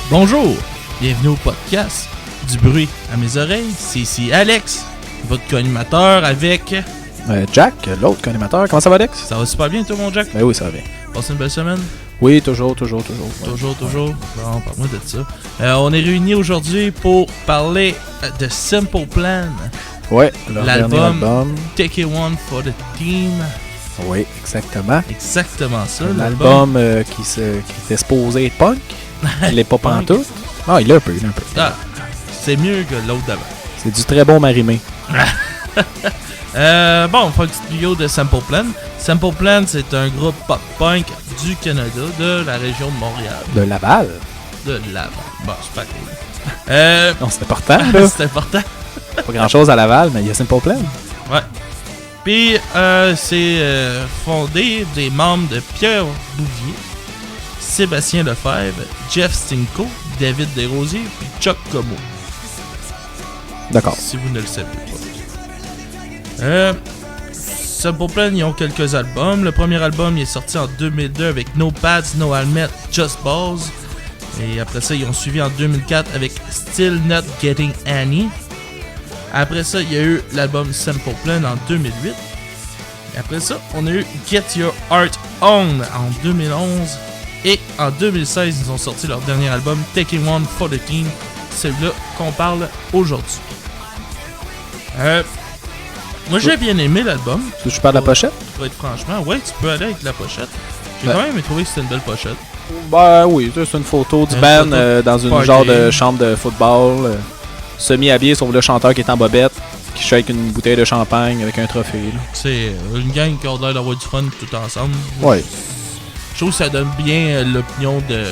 Bonjour, bienvenue au podcast du bruit à mes oreilles. C'est ici Alex, votre co-animateur avec... Jack, l'autre co-animateur. Comment ça va, Alex? Ça va super bien, toi, mon Jack? Ben oui, ça va bien. Passez une belle semaine? Oui, toujours. Ouais. Toujours. Bon, parle-moi de ça. On est réunis aujourd'hui pour parler de Simple Plan. Ouais, l'album Take It One for the Team. Oui, exactement. Exactement ça. L'album qui était supposé être punk. Il l'est pas pantoute. Ah, il est un peu. Ah, c'est mieux que l'autre d'avant. C'est du très bon marimé. Bon, on fait une petite vidéo de Simple Plan. Simple Plan, c'est un groupe pop-punk du Canada, de la région de Montréal. De Laval. Bon, c'est pas cool. Non, c'est important, là. C'est important. Pas grand-chose à Laval, mais il y a Simple Plan. Ouais. Puis, c'est fondé des membres de Pierre Bouvier, Sébastien Lefebvre, Jeff Stinko, David Desrosiers, puis Chuck Como. D'accord. Si vous ne le savez pas. Simple Plan, ils ont quelques albums. Le premier album il est sorti en 2002 avec No Pads, No Helmet, Just Balls. Et après ça, ils ont suivi en 2004 avec Still Not Getting Any. Après ça, il y a eu l'album Simple Plan en 2008. Et après ça, on a eu Get Your Art On en 2011. Et en 2016, ils ont sorti leur dernier album Taking One for the Team. C'est celui-là qu'on parle aujourd'hui. Moi, j'ai bien aimé l'album. Tu veux que je parle de la pochette? Pour être franchement, ouais, tu peux aller avec la pochette. J'ai quand même trouvé que c'était une belle pochette. Ben oui, c'est une photo du band dans une genre de chambre de football. Semi-habillé, sauf le chanteur qui est en bobette, qui shake une bouteille de champagne avec un trophée. Là. C'est une gang qui a l'air d'avoir du fun tout ensemble. Ouais. Je trouve que ça donne bien l'opinion de...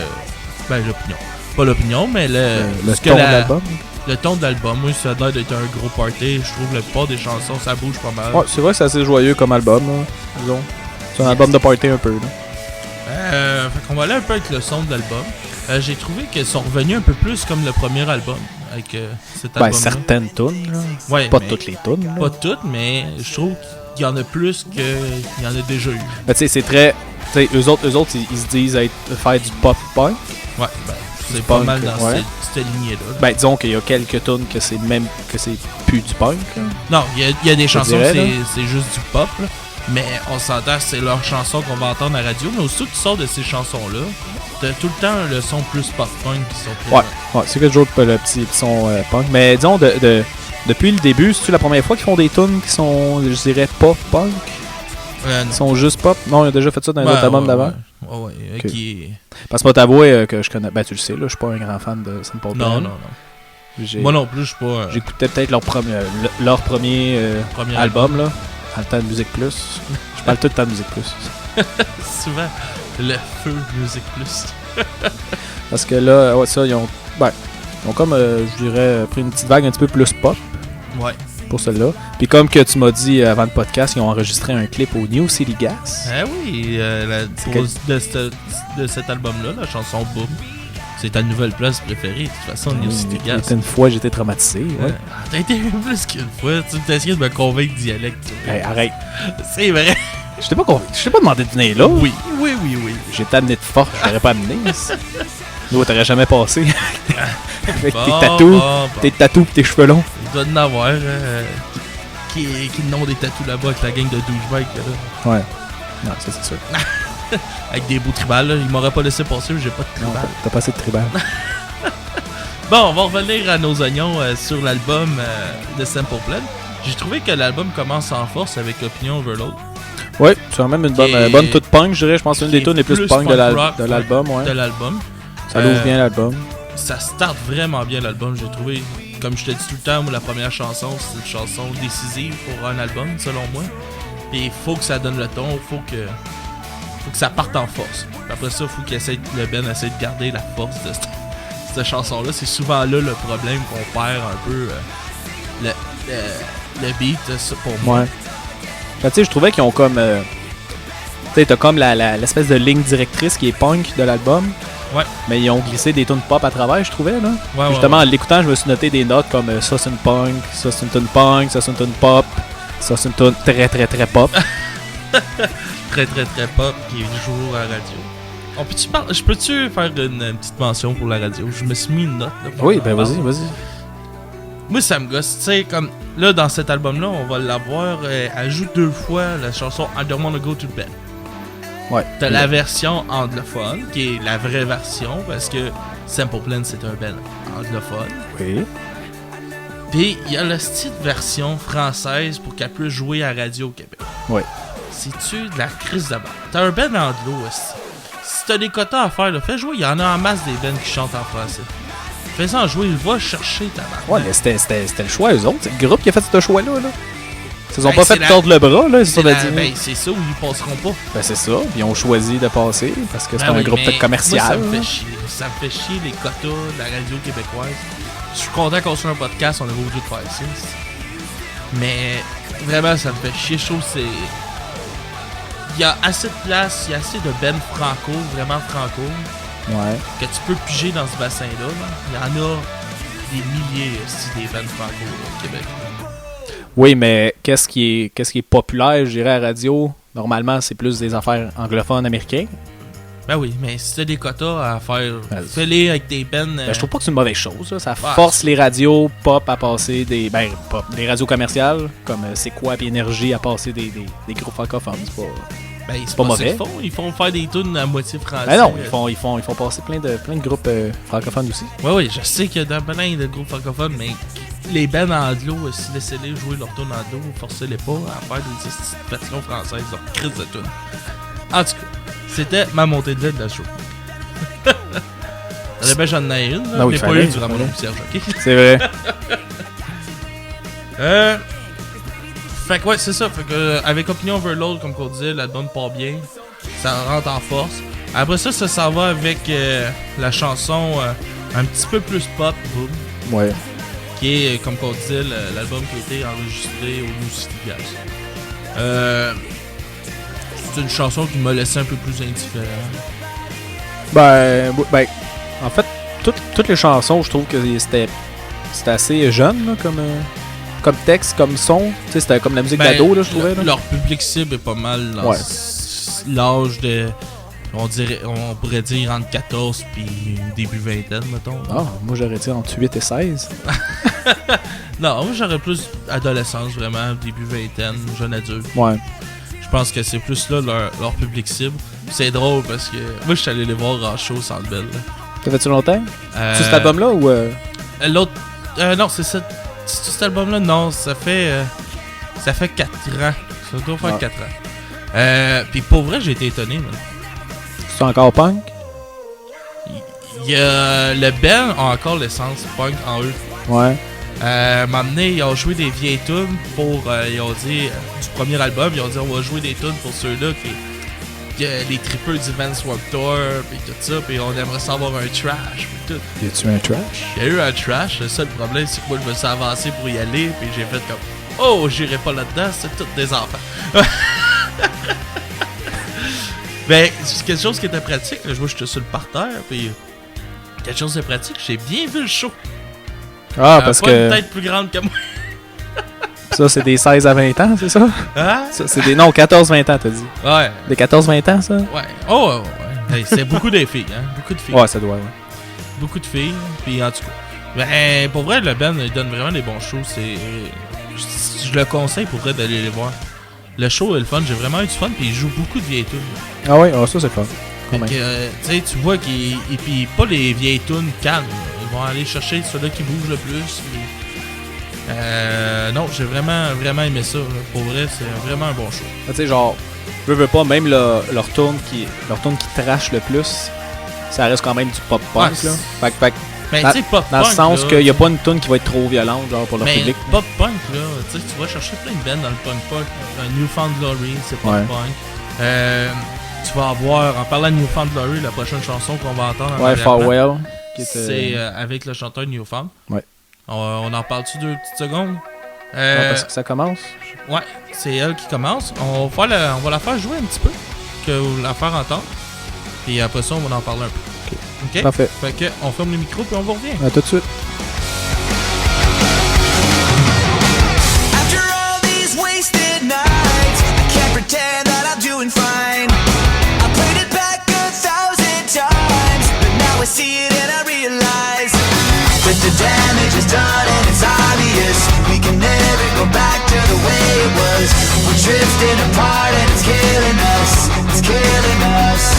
Ben, l'opinion. Pas l'opinion, mais le ton de l'album. Le ton de l'album, oui, ça a l'air d'être un gros party. Je trouve que la plupart des chansons, ça bouge pas mal. Ouais, c'est vrai que c'est assez joyeux comme album, là, disons. C'est un album de party un peu, là. Fait qu'on va aller un peu avec le son de l'album. J'ai trouvé qu'ils sont revenus un peu plus comme le premier album. Avec cet album-là. Certaines tunes, là. Ouais, pas toutes les tunes, là. Pas toutes, mais je trouve qu'il y en a plus qu'il y en a déjà eu. Mais tu sais, c'est très... Tu sais, eux autres, ils se disent faire du pop-punk. Ouais, ben... C'est pas mal dans cette lignée-là. Ben, disons qu'il y a quelques tunes que c'est plus du punk. Là. Non, il y a des chansons c'est juste du pop, là. Mais on s'entend, c'est leurs chansons qu'on va entendre à la radio. Mais aussitôt que tu sors de ces chansons-là, t'as tout le temps le son plus pop-punk qui sont présents. Ouais, c'est que toujours le petit son punk. Mais disons, depuis le début, c'est-tu la première fois qu'ils font des tunes qui sont, je dirais, pop-punk? Ils sont juste pop? Non, ils ont déjà fait ça dans les autres albums d'avant? Ouais, okay. Qui... Parce que moi, t'avouer que je connais... Ben, tu le sais, là, je suis pas un grand fan de Simple Plan. Non. Moi non plus, je suis pas... J'écoutais peut-être leur premier album, là, dans le temps de Musique Plus. Je parle tout le temps de Musique Plus. Souvent, le feu Musique Plus. Parce que là, ouais, ça, ils ont comme, je dirais, pris une petite vague un petit peu plus pop. Ouais. Pour celle-là. Puis comme que tu m'as dit avant le podcast, ils ont enregistré un clip au New City Gas. Ah oui, de cet album-là, la chanson Boom. C'est ta nouvelle place préférée, de toute façon, New City Gas. Une fois, j'étais traumatisé. Ouais. T'as été plus qu'une fois. Tu t'as essayé de me convaincre dialecte. Hey, arrête. C'est vrai. Je t'ai pas convaincu. Je t'ai pas demandé de venir là. Oui. J'étais amené de force, je t'aurais pas amené. Nous, t'aurais jamais passé. Avec tes tatous pis tes cheveux longs. Il doit en avoir qui n'ont des tatous là-bas avec la gang de douchebags. Ouais. Non, ça c'est sûr. Avec des bouts tribales, là. Il m'aurait pas laissé passer, j'ai pas de tribal. Non, t'as pas assez de tribal. Bon, on va revenir à nos oignons sur l'album de Simple Plan. J'ai trouvé que l'album commence en force avec Opinion Overload. Oui, c'est quand même une bonne toute punk, je dirais. Je pense que c'est une des tunes les plus punk de l'album. Ouais. De l'album. Ça l'ouvre bien l'album. Ça starte vraiment bien l'album, j'ai trouvé. Comme je te dis tout le temps, la première chanson, c'est une chanson décisive pour un album, selon moi. Et il faut que ça donne le ton, faut que ça parte en force. Après ça, il faut le Ben essaie de garder la force de cette chanson-là. C'est souvent là le problème qu'on perd un peu le beat, ça, pour moi. Ouais. Ben, tu sais, je trouvais qu'ils ont comme... sais, t'as comme l'espèce de ligne directrice qui est punk de l'album. Ouais. Mais ils ont glissé des tunes pop à travers, je trouvais, là. Ouais, justement, en l'écoutant, je me suis noté des notes comme ça c'est une punk, ça c'est une tune punk, ça c'est une tune pop, ça c'est une tune très très très pop. Très très très pop qui joue à la radio. Je peux-tu faire une petite mention pour la radio? Je me suis mis une note. Là, oui, ben vas-y. Moi, ça me gosse. Tu sais, comme là, dans cet album-là, on va l'avoir. Elle joue 2 fois la chanson I Don't Wanna Go to Bed. Ouais. T'as la version anglophone, qui est la vraie version, parce que Simple Plan, c'est un bel anglophone. Oui. Puis, il y a la style version française pour qu'elle puisse jouer à la radio au Québec. Oui. C'est-tu de la crise de balle? T'as un band anglo aussi. Si t'as des quotas à faire, là, fais jouer. Il y en a en masse des bands qui chantent en français. Fais-en en jouer, va chercher ta marque. Ouais, mais c'était le choix, eux autres. C'est le groupe qui a fait ce choix-là. Ils ont pas fait la... tordre le bras, là. C'est ça où ils passeront pas. Ben, c'est ça. Puis ils ont choisi de passer parce que c'est un groupe commercial. Moi, ça me fait chier les quotas de la radio québécoise. Je suis content qu'on soit un podcast, on avait obligé de faire ça. Mais vraiment, ça me fait chier. Je trouve que c'est. Il y a assez de place, il y a assez de bennes franco, vraiment franco. Ouais. Que tu peux piger dans ce bassin-là. Il y en a des milliers des bennes franco au Québec. Oui, mais qu'est-ce qui est populaire, je dirais, à la radio? Normalement, c'est plus des affaires anglophones américains. Ben oui, mais si t'as des quotas à faire, fais-les avec tes bennes. Ben, je trouve pas que c'est une mauvaise chose. Là. Ça force les radios pop à passer des les radios commerciales, comme C'est quoi et Énergie, à passer des groupes francophones. C'est pas mauvais. Ils font faire des tunes à moitié français. Ben non, ils font passer plein de groupes francophones aussi. Oui, je sais qu'il y a plein de groupes francophones, mais les bands anglo, si laissez-les jouer leur tune anglo, forcez-les pas à faire des versions françaises, leur crise de tune. En tout cas, c'était ma montée de lait de la show. J'en ai une, là, mais pas eu durant mon Serge, ok? C'est vrai. Fait que ouais, c'est ça. Fait que avec Opinion Overload, comme qu'on disait, l'album part bien. Ça rentre en force. Après ça s'en va avec la chanson un petit peu plus pop, boom. Ouais. Qui est, comme qu'on disait, l'album qui a été enregistré au New City Gas. C'est une chanson qui m'a laissé un peu plus indifférent. Ben en fait, toutes les chansons, je trouve que c'était assez jeune, là, comme texte, comme son. Tu sais, c'était comme la musique d'ado, là, je trouvais. Leur public cible est pas mal dans l'âge de... On pourrait dire entre 14 puis début vingtaine, mettons. Ah, moi j'aurais dit entre 8 et 16. Non, moi j'aurais plus adolescence, vraiment, début vingtaine, jeune adulte. Ouais. Je pense que c'est plus là leur public cible. C'est drôle parce que moi je suis allé les voir en show sans le bel. Ça fait-tu longtemps? C'est cet album-là ou... L'autre... non, c'est cet album-là, non, ça fait 4 ans. Ça doit faire 4 ans. Puis pour vrai, j'ai été étonné, man. C'est encore punk? Le band a encore l'essence punk en eux. Ouais. M'amener, ils ont joué des vieilles tunes pour, ils ont dit, du premier album, ils ont dit on va jouer des tunes pour ceux-là qui les tripeux du Vans Warped Tour, puis tout ça, puis on aimerait savoir un trash, puis tout. Y a-tu un trash? Il y a eu un trash, le seul problème c'est que moi je me suis avancé pour y aller, puis j'ai fait comme, oh, j'irai pas là-dedans, c'est tous des enfants. Ben, c'est quelque chose qui était pratique, là, je vois que j'étais sur le parterre, puis quelque chose de pratique, j'ai bien vu le show. Ah, parce pas que... une tête plus grande que moi. Ça, c'est des 16 à 20 ans, c'est ça? Hein? Ça, c'est des... Non, 14-20 ans, t'as dit. Ouais. Des 14-20 ans, ça? Ouais. Oh, ouais. Hey, c'est beaucoup de filles, hein? Beaucoup de filles. Ouais, ça doit, ouais. Beaucoup de filles, puis en tout cas. Ben, pour vrai, le band, il donne vraiment des bons shows. Je le conseille pour vrai d'aller les voir. Le show est le fun, j'ai vraiment eu du fun, puis ils jouent beaucoup de vieilles tunes. Ah ouais, ça c'est fun. Tu sais, tu vois qu'ils. Et puis pas les vieilles tunes calmes. Ils vont aller chercher ceux-là qui bougent le plus. Puis, non, j'ai vraiment aimé ça. Là. Pour vrai, c'est vraiment un bon show. Tu sais, genre, veux pas, même leur tune qui trash le plus, ça reste quand même du pop-punk. Ouais, là. Fait mais tu sais, pop-punk. Dans le sens qu'il n'y a pas une tune qui va être trop violente, genre, pour leur public. Mais pop-punk, là, tu sais, tu vas chercher plein de bands dans le punk-punk. Newfound Glory, c'est pop-punk. Tu vas avoir, en parlant de Newfound Glory, la prochaine chanson qu'on va entendre. Ouais, Farewell. C'est avec le chanteur Newfound. Ouais. On en parle-tu 2 petites secondes? Parce que ça commence. Ouais, c'est elle qui commence. On va la faire jouer un petit peu. que vous la faire entendre. Et après ça, on va en parler un peu. OK? Parfait. Fait que on ferme les micros puis on vous revient. À tout de suite. After all these wasted nights, I can't pretend that I'm doing fine. I played it back 1,000 times, but now I see it and I realize that the damage is done and it's obvious. We can never go back to the way it was. We're drifting apart and it's killing us. It's killing us.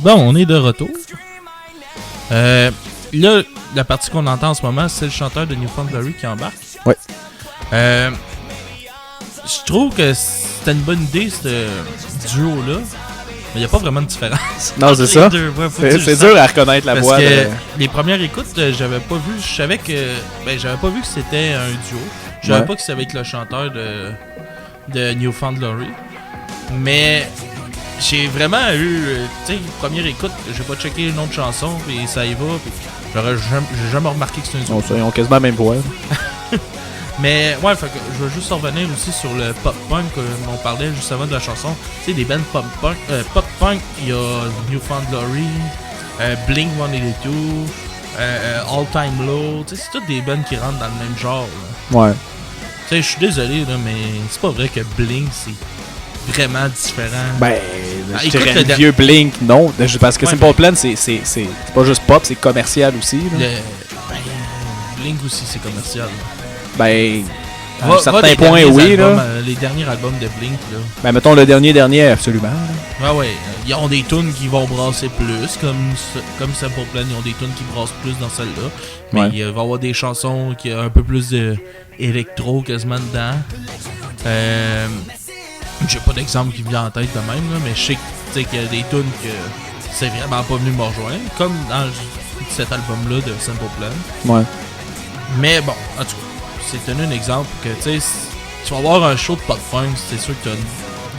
Bon, on est de retour. Là, la partie qu'on entend en ce moment, c'est le chanteur de New Found Glory qui embarque. Ouais. Je trouve que c'était une bonne idée, ce duo-là. Mais il n'y a pas vraiment de différence. Non, c'est ça. Ouais, c'est dur à reconnaître la voix. Parce que les premières écoutes, j'avais pas vu. Je savais que. J'avais pas vu que c'était un duo. Je savais pas que c'était avec le chanteur de New Found Glory. Mais. J'ai vraiment eu, tu sais, première écoute, j'ai pas checké le nom de chanson, puis ça y va, puis j'ai jamais remarqué que c'est un duo. Ils ont quasiment la même voix. Mais, ouais, fait que je veux juste revenir aussi sur le pop-punk, on parlait juste avant de la chanson. Tu sais, des bands pop-punk, il y a New Found Glory, Blink 182, All Time Low, tu sais, c'est toutes des bands qui rentrent dans le même genre. Là. Ouais. Tu sais, je suis désolé, là, mais c'est pas vrai que Blink, c'est vraiment différent. Ben, je écoute, dirais le vieux Blink, non. Parce que Simple Plan, c'est pas juste pop, c'est commercial aussi. Blink aussi, c'est commercial. Ben, à un certain point, oui. Albums, Là. Les derniers albums de Blink, là. Ben, mettons le dernier, absolument. Ah ouais, ils ont des tunes qui vont brasser plus, comme Simple Plan, ils ont des tunes qui brassent plus dans celle-là. Mais il va y avoir des chansons qui ont un peu plus d'électro quasiment dedans. J'ai pas d'exemple qui me vient en tête de même, là, mais je sais qu'il y a des tunes que c'est vraiment pas venu me rejoindre, comme dans cet album-là de Simple Plan. Ouais. Mais bon, en tout cas, c'est tenu un exemple que, tu sais, tu vas avoir un show de pop-punk, c'est sûr que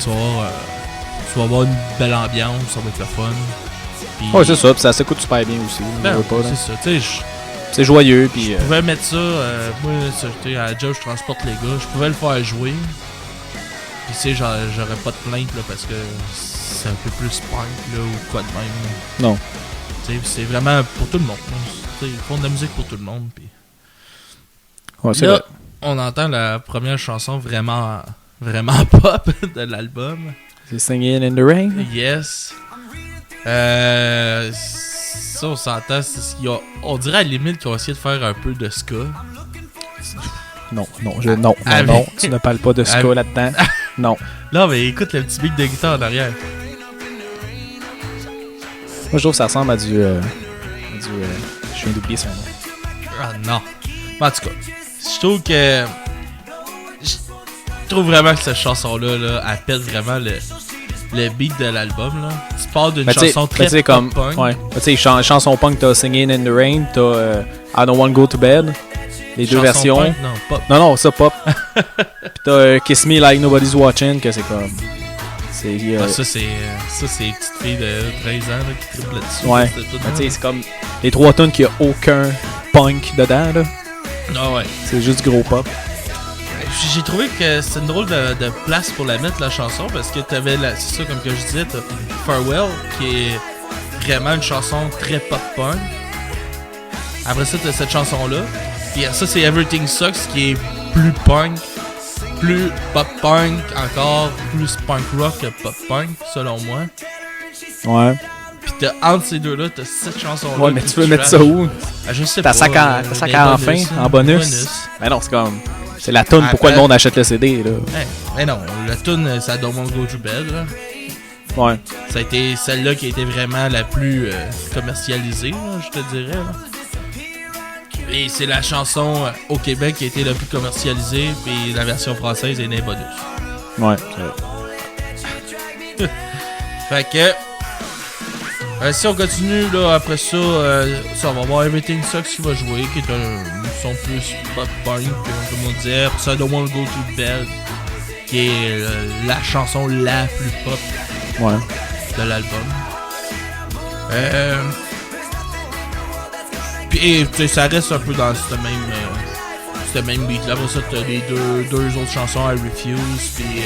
tu vas avoir une belle ambiance, ça va être le fun. Pis, ouais, c'est ça, pis ça s'écoute super bien aussi. C'est ça, tu sais, c'est joyeux, puis... Je pouvais mettre ça, moi, à la job, je transporte les gars, je pouvais le faire jouer. Pis tu sais, j'aurais pas de plainte là, parce que c'est un peu plus punk là, ou quoi de même. Non. Tu sais, c'est vraiment pour tout le monde. Ils font de la musique pour tout le monde. Pis... Ouais, c'est là, vrai. On entend la première chanson vraiment pop de l'album. C'est Singing in the Rain? Yes. Ça, on s'entend. On dirait à la limite qu'ils ont essayé de faire un peu de ska. Non, tu ne parles pas de ska là-dedans. Non. Là, mais écoute le petit beat de guitare en arrière. Moi, je trouve que ça ressemble à du je viens d'oublier son nom. Ah non. En tout cas, je trouve que... Je trouve vraiment que cette chanson-là, là, elle pète vraiment le beat de l'album. Là. Tu parles d'une chanson très pop-punk. Ouais. Tu sais, chanson punk, t'as Singing in the Rain, t'as I Don't Want to Go to Bed. Les deux versions. Punk, non, pop. Non, ça pop. Pis t'as Kiss Me Like Nobody's Watching, que c'est comme... ça, c'est les petites filles de 13 ans là, qui triplent là-dessus. Ouais. Tu sais, c'est comme les trois tunes qu'il n'y a aucun punk dedans. Là. Ah ouais. C'est juste du gros pop. J'ai trouvé que c'est une drôle de place pour la mettre, la chanson, parce que t'avais, c'est ça, comme que je disais, t'as Farewell, qui est vraiment une chanson très pop-punk. Après ça, t'as cette chanson-là. Puis ça, c'est Everything Sucks, qui est plus punk, plus pop-punk, encore plus punk rock que pop-punk, selon moi. Ouais. Pis entre ces deux-là, t'as cette chanson-là. Ouais, mais tu veux mettre ça où? Je sais pas. T'as ça en fin, en bonus. Mais non, c'est comme... C'est la toune, pourquoi le monde achète le CD, là. Mais non, la toune, ça Don't Want to Go to Bed, là. Ouais. Ça a été celle-là qui a été vraiment la plus commercialisée, là, je te dirais, là. Et c'est la chanson au Québec qui a été la plus commercialisée, puis la version française est née bonus. Ouais, c'est vrai. Fait que si on continue là après ça, on va voir Everything Sucks qui va jouer, qui est un son plus pop punk, comme on disait. Après ça, Don't Wanna Go to Bed, qui est la chanson la plus pop de l'album. Puis ça reste un peu dans ce même beat là. Après ça, t'as les deux autres chansons, I Refuse puis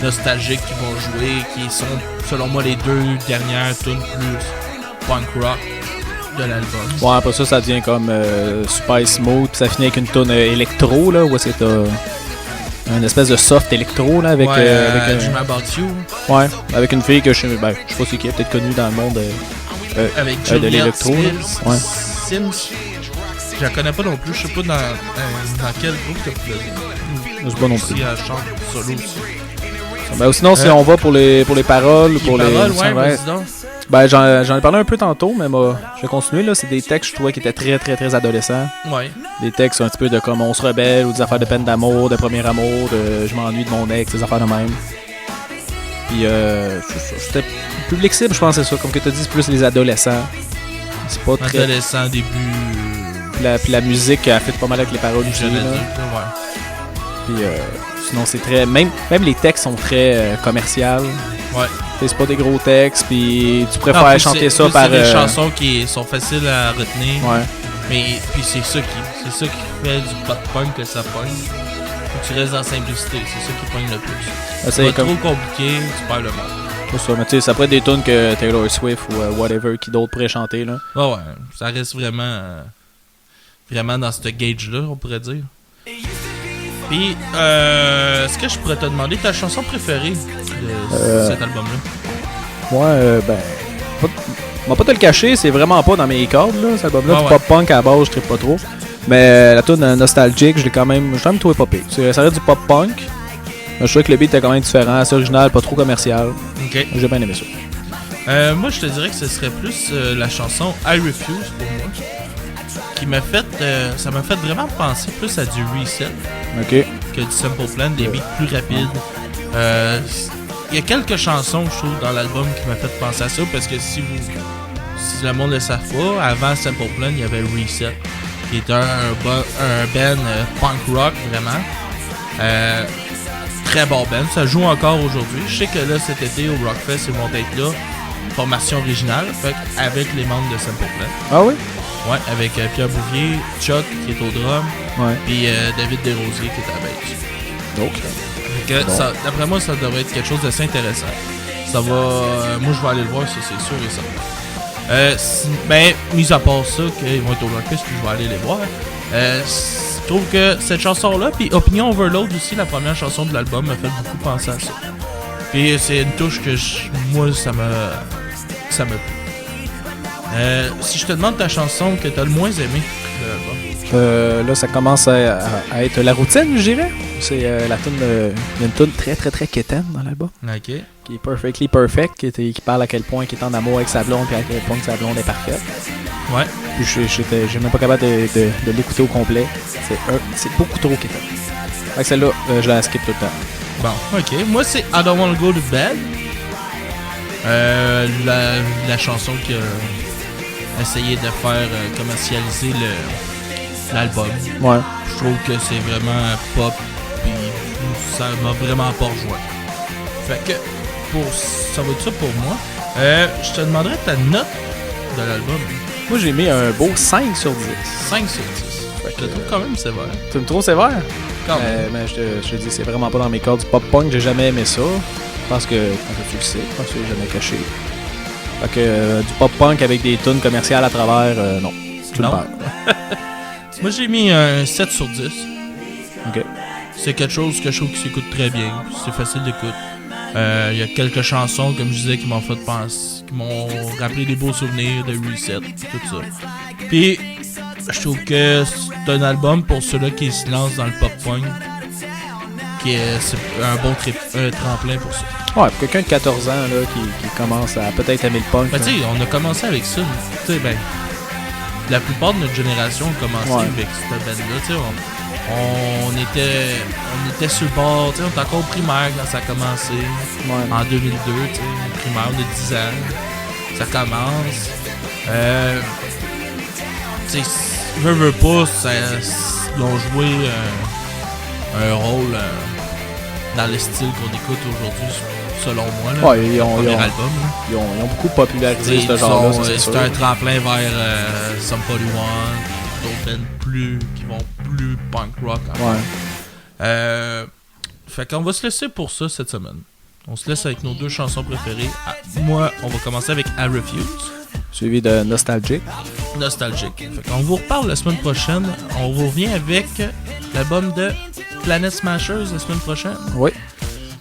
Nostalgique qui vont jouer, qui sont selon moi les deux dernières tunes plus punk rock de l'album. Ouais, après ça devient comme super smooth, puis ça finit avec une tune électro là, où est-ce que t'as une espèce de soft électro là avec Dream About You. Ouais, avec une fille que je sais pas si qui est peut-être connue dans le monde avec de l'électro. Ouais. Sims. Je la connais pas non plus, je sais pas dans quel groupe t'as plus. Je sais pas non plus. Si elle chante solo aussi. Ben, sinon, si on va pour les paroles, les paroles, ouais, ben, j'en ai parlé un peu tantôt, mais je vais continuer. Là. C'est des textes, je trouvais, qui étaient très, très, très adolescents. Ouais. Des textes un petit peu de comme on se rebelle, ou des affaires de peine d'amour, de premier amour, de je m'ennuie de mon ex, des affaires de même. Puis, c'était public cible, je pense, c'est ça. Comme que tu as dit, c'est plus les adolescents. C'est pas très. Adolescents, début. Puis la musique a fait pas mal avec les paroles aussi. Ouais. Puis, sinon, c'est très. Même les textes sont très commerciaux. Ouais. C'est pas des gros textes, puis tu préfères chanter ça par. C'est des chansons qui sont faciles à retenir. Ouais. Mais puis c'est ça qui fait du pop punk que ça pogne. Faut que tu restes dans la simplicité, c'est ça qui pogne le plus. C'est trop compliqué, tu perds le monde. C'est ça, mais tu sais, ça pourrait être des tunes que Taylor Swift ou whatever qui d'autres pourraient chanter là. Ouais, ça reste vraiment dans ce gauge-là, on pourrait dire. Puis, est-ce que je pourrais te demander ta chanson préférée de cet album-là? Ouais, on va pas te le cacher, c'est vraiment pas dans mes cordes, là, cet album-là. Du pop-punk à la base, je trippe pas trop. Mais la tune Nostalgique, j'ai quand même trouvé pas pire. Ça reste du pop-punk. Je trouvais que le beat était quand même différent, assez original, pas trop commercial. Ok. J'ai bien aimé ça. Moi, je te dirais que ce serait plus la chanson I Refuse pour moi. Qui m'a fait, ça m'a fait vraiment penser plus à du Reset que du Simple Plan, des beats plus rapides. Il y a quelques chansons, je trouve, dans l'album qui m'a fait penser à ça, parce que si le monde ne le savent pas, avant Simple Plan, il y avait Reset, qui était un band punk rock, vraiment. Très bon band, ça joue encore aujourd'hui. Je sais que là, cet été, au Rockfest, ils vont être là, formation originale, fait avec les membres de Simple Plan. Ah oui? Ouais, avec Pierre Bouvier, Chuck qui est au drum, puis David Desrosiers qui est à la bass. Donc, d'après moi, ça devrait être quelque chose d'assez intéressant. Ça va. Moi, je vais aller le voir, ça, c'est sûr et certain. Ben, mis à part ça, qu'ils vont être au Rockfest, puis je vais aller les voir. Je trouve que cette chanson-là, puis Opinion Overload aussi, la première chanson de l'album, m'a fait beaucoup penser à ça. Puis c'est une touche que moi, ça m'a plu. Si je te demande ta chanson que t'as le moins aimé de l'album. Là, ça commence à être la routine, je dirais. C'est la tune. Il y a une tune très très très quétaine dans l'album. Ok. Qui est Perfectly Perfect, qui parle à quel point il est en amour avec sa blonde, puis à quel point que sa blonde est parfaite. Ouais. Puis j'ai même pas capable de l'écouter au complet. C'est beaucoup trop quétaine. Fait que celle-là, je la skip tout le temps. Bon, ok. Moi, c'est I Don't Wanna Go to Bed. La chanson qui a essayé de faire commercialiser l'album. Ouais. Je trouve que c'est vraiment pop, puis ça m'a vraiment pas rejoint. Fait que, ça va être ça pour moi. Je te demanderais ta note de l'album. Moi, j'ai mis un beau 5 sur 10. 5 sur 10. Fait que je le trouve quand même sévère. Tu me trouves sévère? Quand même. Mais je te dis, c'est vraiment pas dans mes cordes du pop-punk. J'ai jamais aimé ça. Je pense que tu le sais. Je pense que j'ai jamais caché. Fait que du pop-punk avec des tunes commerciales à travers, non. Tu le perds. Moi, j'ai mis un 7 sur 10. Ok. C'est quelque chose que je trouve qui s'écoute très bien. C'est facile d'écoute. Il y a quelques chansons, comme je disais, qui m'ont fait penser, qui m'ont rappelé des beaux souvenirs de Reset, tout ça. Puis, je trouve que c'est un album pour ceux-là qui se lancent dans le pop-punk, c'est un bon tremplin pour ça. Ouais, pour quelqu'un de 14 ans là, qui commence à peut-être aimer le punk. Ben, tu sais, on a commencé avec ça. Tu sais, ben, la plupart de notre génération ont commencé avec cette band-là. Tu sais, on était sur le bord, tu sais, on était encore au primaire quand ça a commencé. En 2002, tu sais, primaire, on a 10 ans. Ça commence. Tu sais, veux pas, ils ont joué un rôle dans le style qu'on écoute aujourd'hui, selon moi. Là, ils ont beaucoup popularisé ce genre-là. C'est un tremplin vers Sum 41, d'autres bands qui vont plus punk rock. Fait qu'on va se laisser pour ça cette semaine. On se laisse avec nos 2 chansons préférées. Moi, on va commencer avec I Refuse. Suivi de Nostalgic. Fait qu'on vous reparle la semaine prochaine. On vous revient avec l'album de Planet Smashers la semaine prochaine. Oui.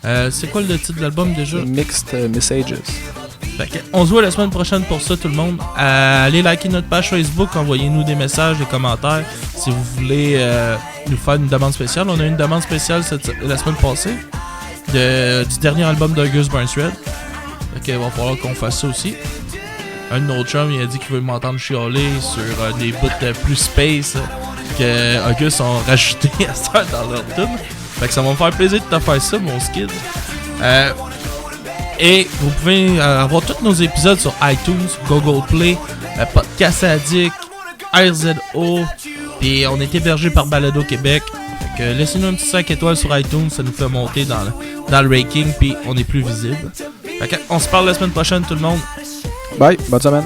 C'est quoi le titre de l'album déjà? Mixed Messages. Fait que on se voit la semaine prochaine pour ça tout le monde. Allez liker notre page Facebook, envoyez-nous des messages, des commentaires si vous voulez nous faire une demande spéciale. On a eu une demande spéciale la semaine passée du dernier album d'August Burns Red. Fait qu'il va falloir qu'on fasse ça aussi. Un de nos chums, il a dit qu'il veut m'entendre chialer sur des bouts plus space que August ont rajouté à ça dans leur tune. Fait que ça va me faire plaisir de te faire ça, mon skid. Et vous pouvez avoir tous nos épisodes sur iTunes, Google Play, Podcast Addict, RZO. Puis on est hébergé par Balado Québec. Fait que laissez-nous un petit 5 étoiles sur iTunes, ça nous fait monter dans le ranking, puis on est plus visible. Fait que on se parle la semaine prochaine, tout le monde. Bye, bonne semaine.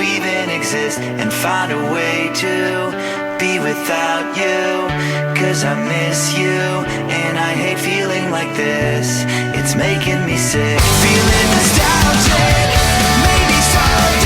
even exist and find a way to be without you. Cause I miss you and I hate feeling like this. It's making me sick. Feeling nostalgic, maybe so.